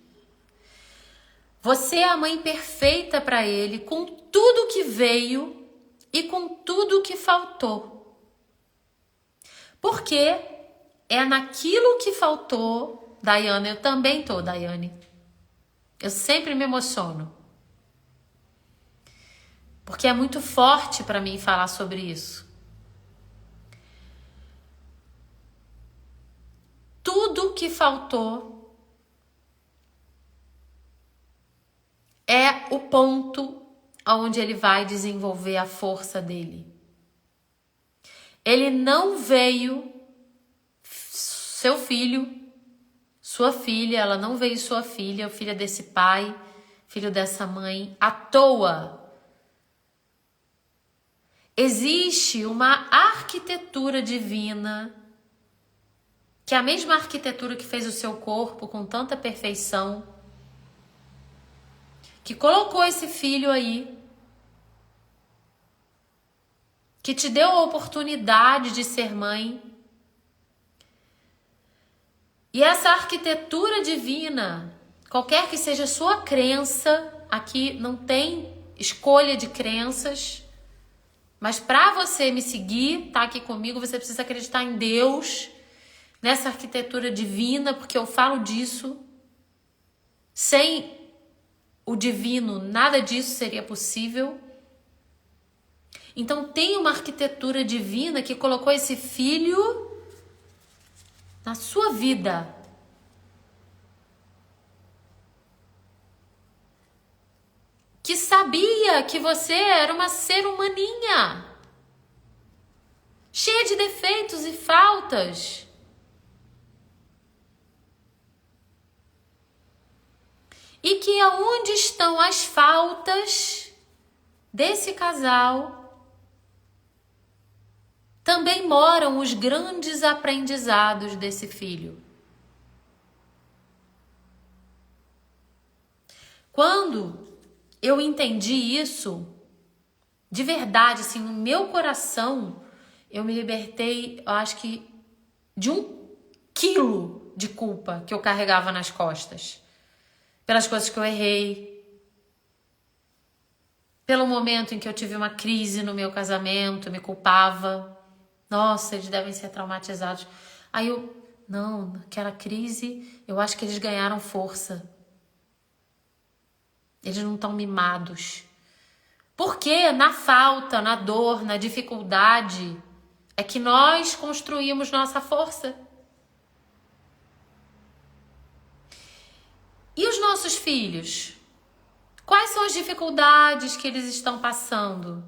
Você é a mãe perfeita para ele, com tudo que veio e com tudo que faltou. Porque é naquilo que faltou, Daiane, eu também tô, Daiane. Eu sempre me emociono. Porque é muito forte para mim falar sobre isso. Tudo que faltou é o ponto onde ele vai desenvolver a força dele. Ele não veio, seu filho, sua filha, ela não veio sua filha, filha desse pai, filho dessa mãe, à toa. Existe uma arquitetura divina, que é a mesma arquitetura que fez o seu corpo com tanta perfeição, que colocou esse filho aí, que te deu a oportunidade de ser mãe. E essa arquitetura divina, qualquer que seja a sua crença, aqui não tem escolha de crenças, mas para você me seguir, tá aqui comigo, você precisa acreditar em Deus, nessa arquitetura divina, porque eu falo disso. Sem o divino, nada disso seria possível. Então tem uma arquitetura divina que colocou esse filho na sua vida. Que sabia que você era uma ser humaninha, cheia de defeitos e faltas. E que aonde estão as faltas desse casal, também moram os grandes aprendizados desse filho. Quando eu entendi isso, de verdade, assim, no meu coração, eu me libertei, eu acho que de 1 quilo de culpa que eu carregava nas costas. Pelas coisas que eu errei. Pelo momento em que eu tive uma crise no meu casamento, eu me culpava. Nossa, eles devem ser traumatizados. Aí não, naquela crise, eu acho que eles ganharam força. Eles não estão mimados. Porque na falta, na dor, na dificuldade, é que nós construímos nossa força. E os nossos filhos? Quais são as dificuldades que eles estão passando?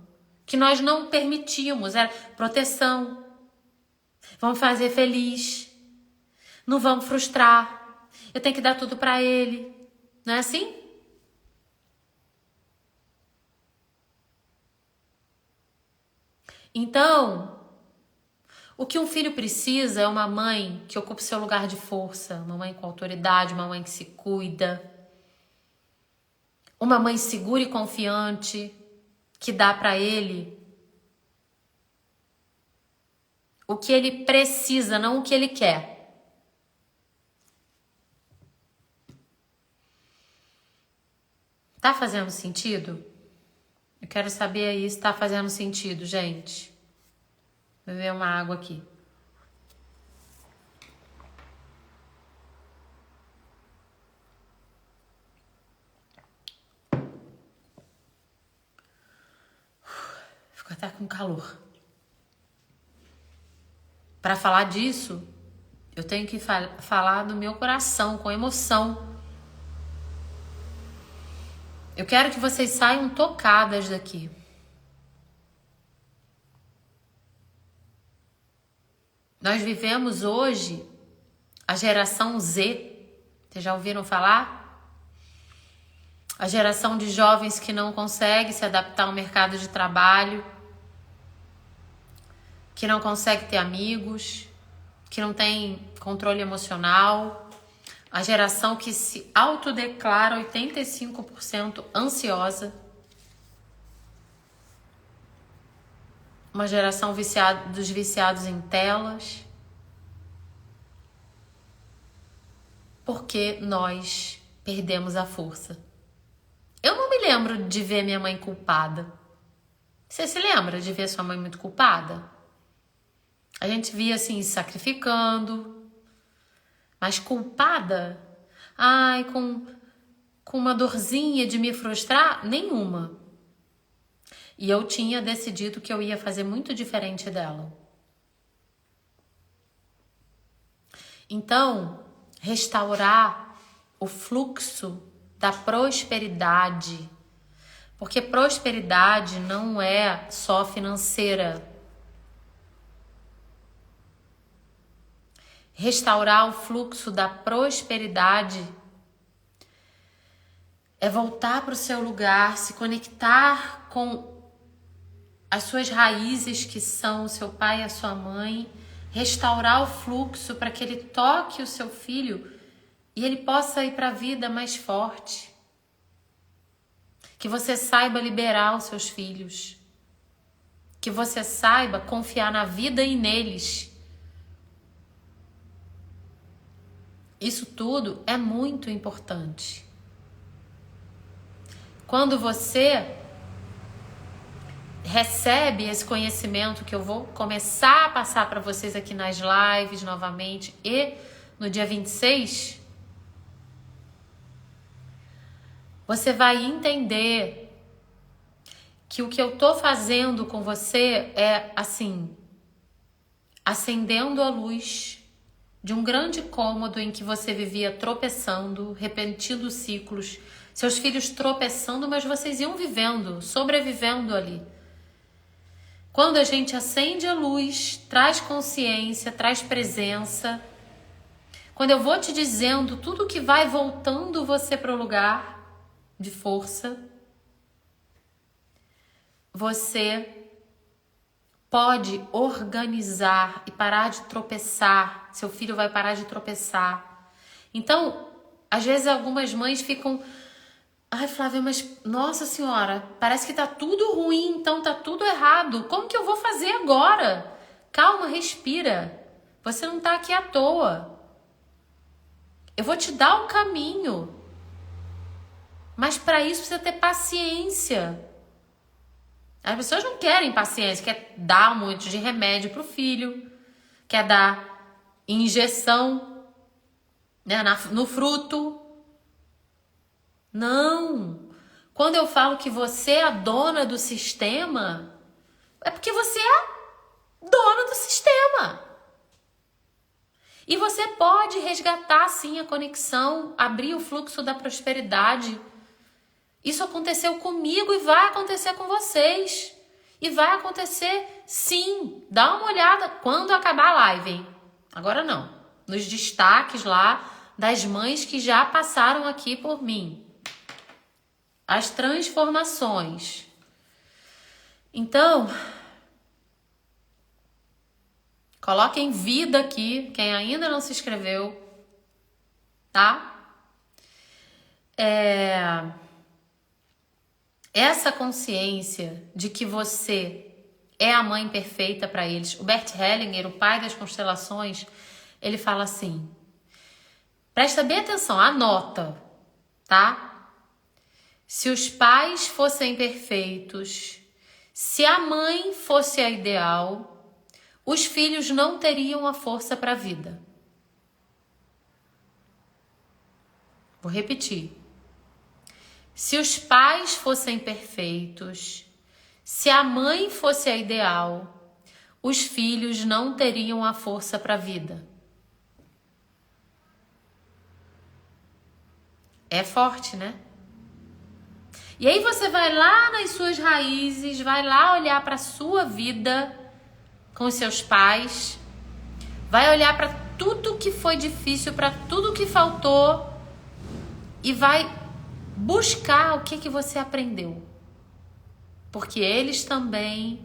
Que nós não permitimos. É proteção. Vamos fazer feliz. Não vamos frustrar. Eu tenho que dar tudo para ele. Não é assim? Então, o que um filho precisa é uma mãe que ocupe seu lugar de força, uma mãe com autoridade, uma mãe que se cuida, uma mãe segura e confiante, que dá para ele o que ele precisa, não o que ele quer. Tá fazendo sentido? Eu quero saber aí se tá fazendo sentido, gente. Vou beber uma água aqui. Fico até com calor. Para falar disso, eu tenho que falar do meu coração, com emoção. Eu quero que vocês saiam tocadas daqui. Nós vivemos hoje a geração Z. Vocês já ouviram falar? A geração de jovens que não consegue se adaptar ao mercado de trabalho, que não consegue ter amigos, que não tem controle emocional. A geração que se autodeclara 85% ansiosa. Uma geração dos viciados em telas. Porque nós perdemos a força. Eu não me lembro de ver minha mãe culpada. Você se lembra de ver sua mãe muito culpada? A gente via assim, se sacrificando, mas culpada? Ai, com uma dorzinha de me frustrar? Nenhuma. E eu tinha decidido que eu ia fazer muito diferente dela. Então, restaurar o fluxo da prosperidade, porque prosperidade não é só financeira. Restaurar o fluxo da prosperidade é voltar para o seu lugar, se conectar com as suas raízes, que são o seu pai e a sua mãe, restaurar o fluxo para que ele toque o seu filho e ele possa ir para a vida mais forte. Que você saiba liberar os seus filhos. Que você saiba confiar na vida e neles. Isso tudo é muito importante. Quando você recebe esse conhecimento que eu vou começar a passar para vocês aqui nas lives novamente e no dia 26, você vai entender que o que eu tô fazendo com você é assim, acendendo a luz de um grande cômodo em que você vivia tropeçando, repetindo ciclos, seus filhos tropeçando, mas vocês iam vivendo, sobrevivendo ali. Quando a gente acende a luz, traz consciência, traz presença, quando eu vou te dizendo tudo que vai voltando você para o lugar de força, você pode organizar e parar de tropeçar. Seu filho vai parar de tropeçar. Então, às vezes algumas mães ficam... Ai, Flávia, mas nossa senhora, parece que tá tudo ruim, então tá tudo errado. Como que eu vou fazer agora? Calma, respira. Você não tá aqui à toa. Eu vou te dar um caminho. Mas para isso precisa ter paciência. As pessoas não querem paciência, quer dar um monte de remédio pro filho, quer dar injeção, né, no fruto. Não. Quando eu falo que você é a dona do sistema, é porque você é dona do sistema. E você pode resgatar sim a conexão, abrir o fluxo da prosperidade. Isso aconteceu comigo e vai acontecer com vocês. E vai acontecer sim. Dá uma olhada quando acabar a live, hein? Agora não. Nos destaques lá das mães que já passaram aqui por mim. As transformações. Então, coloquem vida aqui, quem ainda não se inscreveu, tá? Essa consciência de que você é a mãe perfeita para eles. O Bert Hellinger, o pai das constelações, ele fala assim, presta bem atenção, anota, tá? Se os pais fossem perfeitos, se a mãe fosse a ideal, os filhos não teriam a força para a vida. Vou repetir. Se os pais fossem perfeitos, se a mãe fosse a ideal, os filhos não teriam a força para a vida. É forte, né? E aí você vai lá nas suas raízes, vai lá olhar para a sua vida com os seus pais, vai olhar para tudo que foi difícil, para tudo que faltou e vai buscar o que você aprendeu. Porque eles também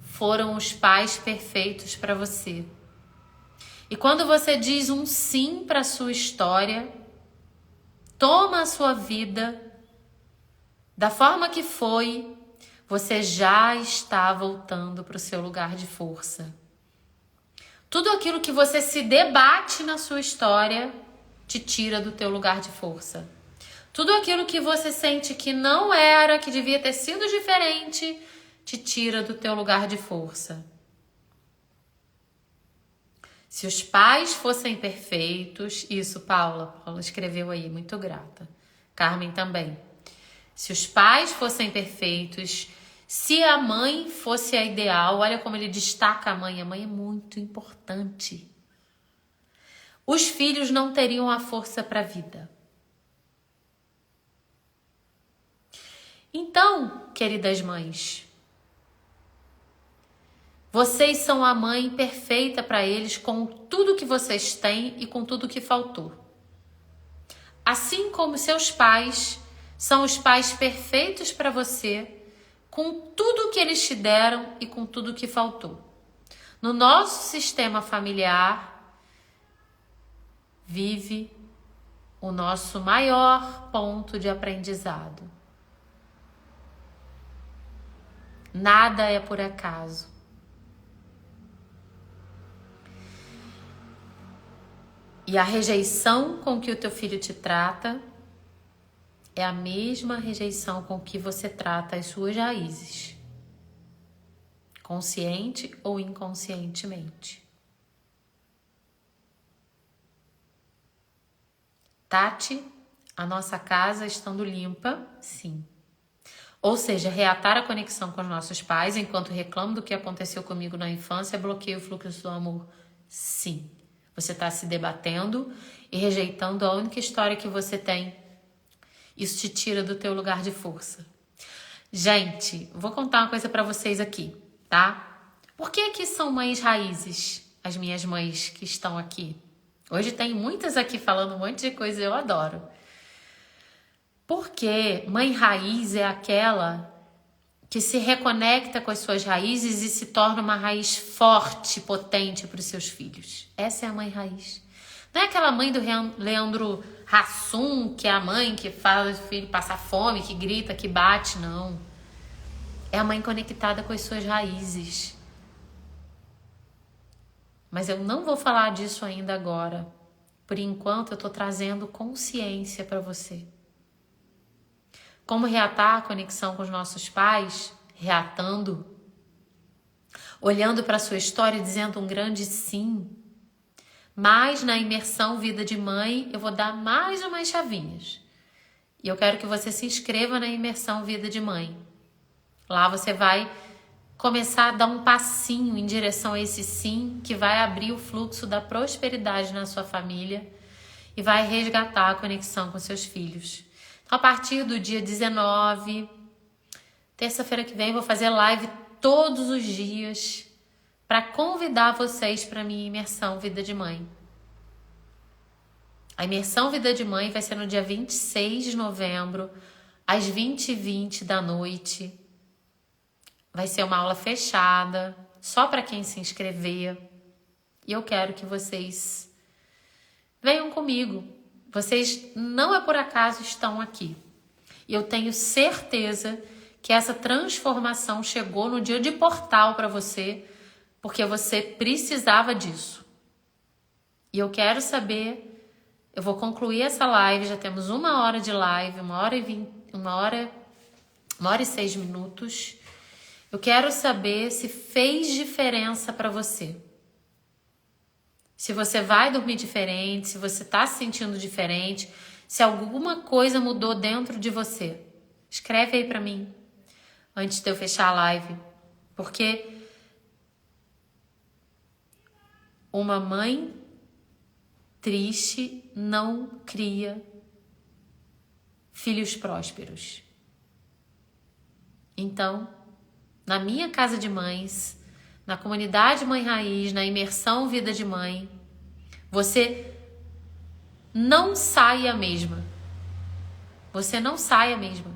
foram os pais perfeitos para você. E quando você diz um sim para a sua história, toma a sua vida da forma que foi, você já está voltando para o seu lugar de força. Tudo aquilo que você se debate na sua história te tira do teu lugar de força. Tudo aquilo que você sente que não era, que devia ter sido diferente, te tira do teu lugar de força. Se os pais fossem perfeitos, isso, Paula escreveu aí, muito grata. Carmen também. Se os pais fossem perfeitos, se a mãe fosse a ideal, olha como ele destaca a mãe é muito importante. Os filhos não teriam a força para a vida. Então, queridas mães, vocês são a mãe perfeita para eles com tudo que vocês têm e com tudo que faltou. Assim como seus pais são os pais perfeitos para você, com tudo que eles te deram e com tudo que faltou. No nosso sistema familiar, vive o nosso maior ponto de aprendizado. Nada é por acaso. E a rejeição com que o teu filho te trata é a mesma rejeição com que você trata as suas raízes, consciente ou inconscientemente. Tati, a nossa casa estando limpa, sim. Ou seja, reatar a conexão com os nossos pais enquanto reclamo do que aconteceu comigo na infância, bloqueia o fluxo do amor, sim. Você está se debatendo e rejeitando a única história que você tem. Isso te tira do teu lugar de força. Gente, vou contar uma coisa para vocês aqui, tá? Por que que são mães raízes, as minhas mães que estão aqui? Hoje tem muitas aqui falando um monte de coisa, eu adoro. Porque mãe raiz é aquela que se reconecta com as suas raízes e se torna uma raiz forte, potente para os seus filhos. Essa é a mãe raiz. Não é aquela mãe do Leandro Hassum, que é a mãe que faz o filho passar fome, que grita, que bate, não. É a mãe conectada com as suas raízes. Mas eu não vou falar disso ainda agora. Por enquanto, eu estou trazendo consciência para você. Como reatar a conexão com os nossos pais? Reatando. Olhando para a sua história e dizendo um grande sim. Mas na imersão Vida de Mãe, eu vou dar mais umas chavinhas. E eu quero que você se inscreva na imersão Vida de Mãe. Lá você vai começar a dar um passinho em direção a esse sim, que vai abrir o fluxo da prosperidade na sua família e vai resgatar a conexão com seus filhos. Então, a partir do dia 19, terça-feira que vem, eu vou fazer live todos os dias para convidar vocês para a minha imersão Vida de Mãe. A imersão Vida de Mãe vai ser no dia 26 de novembro, às 20h20 da noite. Vai ser uma aula fechada, só para quem se inscrever. E eu quero que vocês venham comigo. Vocês não é por acaso estão aqui. E eu tenho certeza que essa transformação chegou no dia de portal para você, porque você precisava disso. E eu quero saber, eu vou concluir essa live, já temos 1 hora de live, 1 hora e 6 minutos. Eu quero saber se fez diferença para você. Se você vai dormir diferente, se você está se sentindo diferente, se alguma coisa mudou dentro de você. Escreve aí para mim, antes de eu fechar a live. Porque uma mãe triste não cria filhos prósperos. Então, na minha casa de mães, na comunidade Mãe Raiz, na imersão Vida de Mãe, você não sai a mesma. Você não sai a mesma.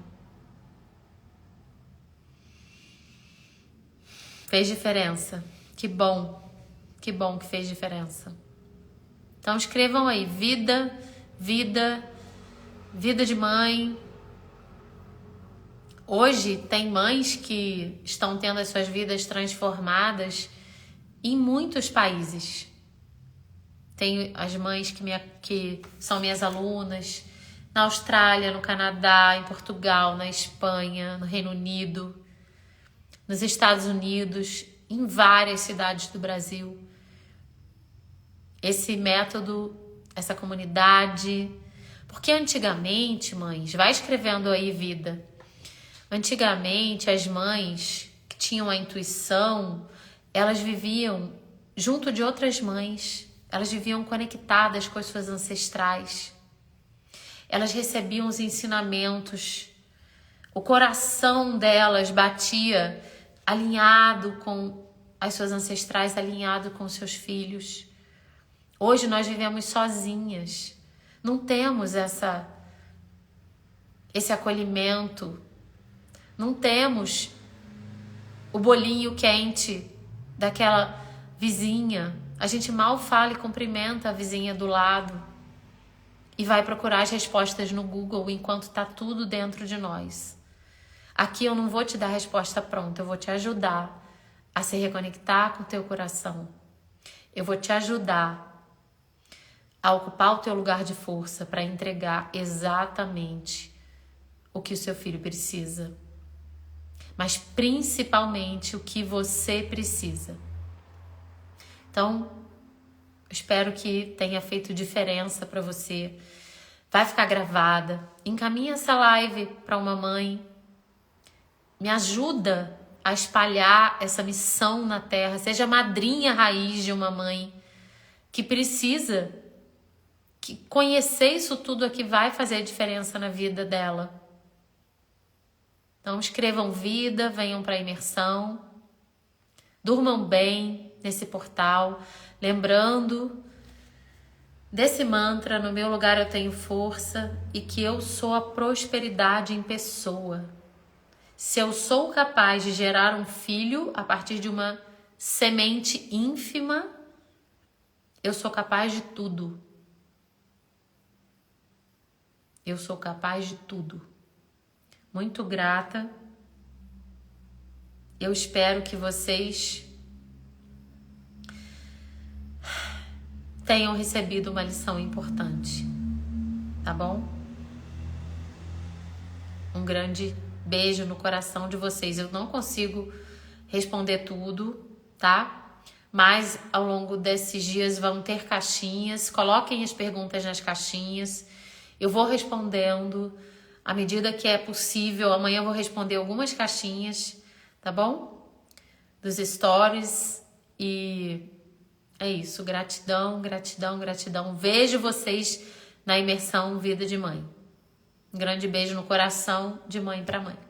Fez diferença. Que bom que fez diferença. Então escrevam aí, vida de mãe. Hoje tem mães que estão tendo as suas vidas transformadas em muitos países. Tem as mães que são minhas alunas na Austrália, no Canadá, em Portugal, na Espanha, no Reino Unido, nos Estados Unidos, em várias cidades do Brasil. Esse método, essa comunidade. Porque antigamente, mães, vai escrevendo aí, vida. Antigamente, as mães que tinham a intuição, elas viviam junto de outras mães. Elas viviam conectadas com as suas ancestrais. Elas recebiam os ensinamentos. O coração delas batia alinhado com as suas ancestrais, alinhado com seus filhos. Hoje nós vivemos sozinhas. Não temos esse acolhimento. Não temos o bolinho quente daquela vizinha. A gente mal fala e cumprimenta a vizinha do lado e vai procurar as respostas no Google enquanto está tudo dentro de nós. Aqui eu não vou te dar a resposta pronta, eu vou te ajudar a se reconectar com o teu coração. Eu vou te ajudar a ocupar o teu lugar de força para entregar exatamente o que o seu filho precisa. Mas principalmente o que você precisa. Então, espero que tenha feito diferença para você. Vai ficar gravada. Encaminha essa live para uma mãe. Me ajuda a espalhar essa missão na Terra. Seja a madrinha raiz de uma mãe que precisa conhecer isso tudo aqui vai fazer a diferença na vida dela. Então escrevam vida, venham para a imersão. Durmam bem nesse portal. Lembrando desse mantra, no meu lugar eu tenho força e que eu sou a prosperidade em pessoa. Se eu sou capaz de gerar um filho a partir de uma semente ínfima, eu sou capaz de tudo. Eu sou capaz de tudo. Muito grata. Eu espero que vocês tenham recebido uma lição importante, tá bom? Um grande beijo no coração de vocês. Eu não consigo responder tudo, tá? Mas ao longo desses dias vão ter caixinhas. Coloquem as perguntas nas caixinhas. Eu vou respondendo à medida que é possível. Amanhã eu vou responder algumas caixinhas, tá bom? Dos stories. E é isso. Gratidão, gratidão, gratidão. Vejo vocês na imersão Vida de Mãe. Um grande beijo no coração de mãe para mãe.